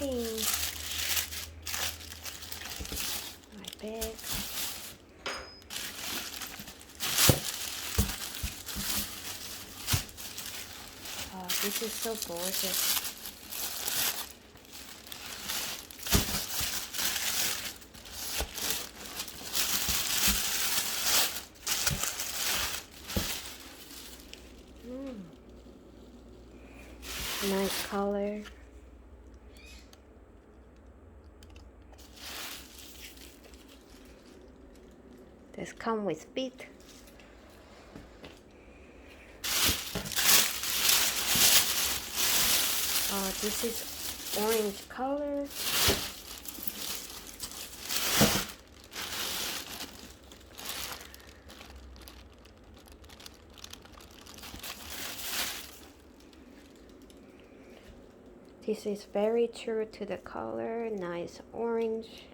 morning. My bag. Oh, this is so gorgeous. Nice color. This come with bead. This is orange color. This is very true to the color, nice orange.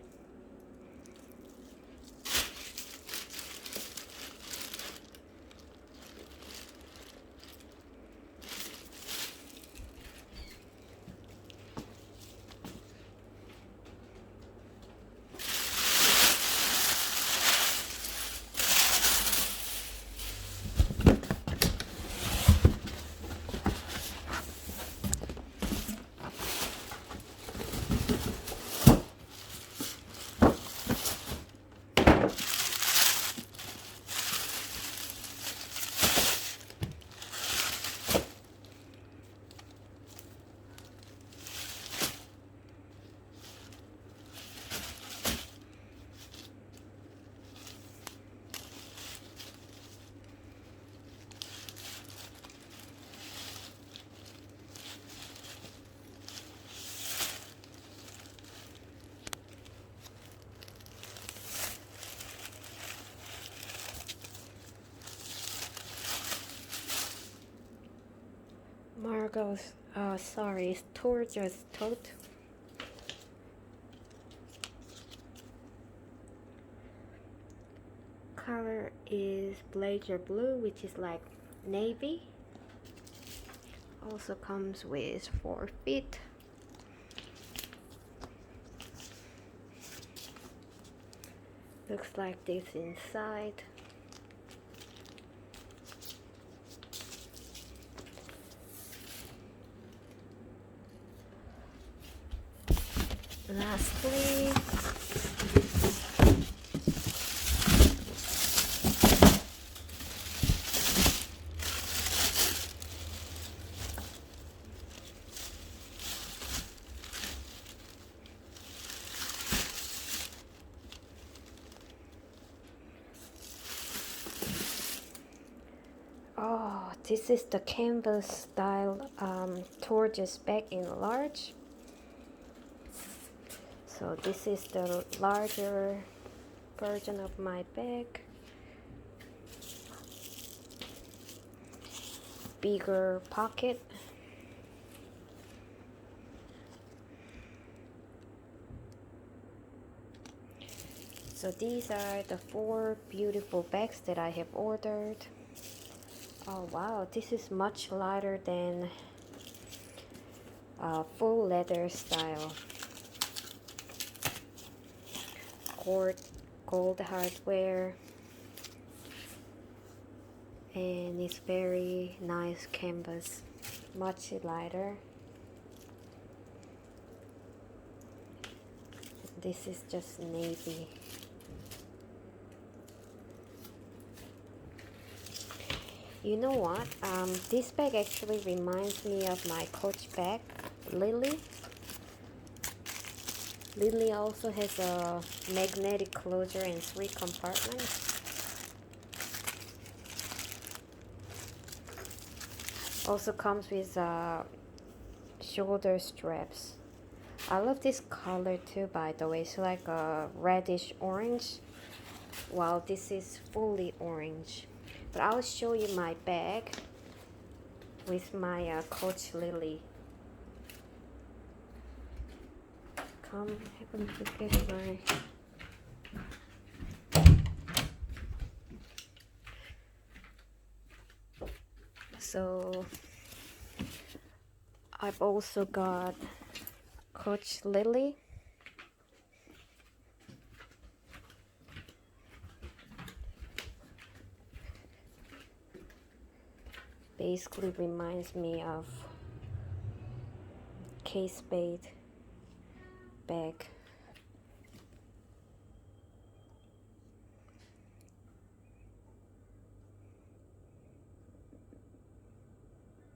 Margot's, sorry, it's Torge's tote. Color is Blazer blue, which is like navy. Also comes with 4 feet. Looks like this inside. Lastly, oh, this is the canvas style Torge's bag in large. So this is the larger version of my bag. Bigger pocket. So these are the 4 beautiful bags that I have ordered. Oh wow, this is much lighter than full leather style. Gold hardware, and it's very nice canvas, much lighter. This is just navy. You know what? This bag actually reminds me of my Coach bag, Lily. Lily also has a magnetic closure and 3 compartments. Also comes with shoulder straps. I love this color too, by the way. It's like a reddish orange, while this is fully orange. But I'll show you my bag with my Coach Lily. Come, have a look at my... So I've also got Coach Lily. Basically reminds me of Kate Spade.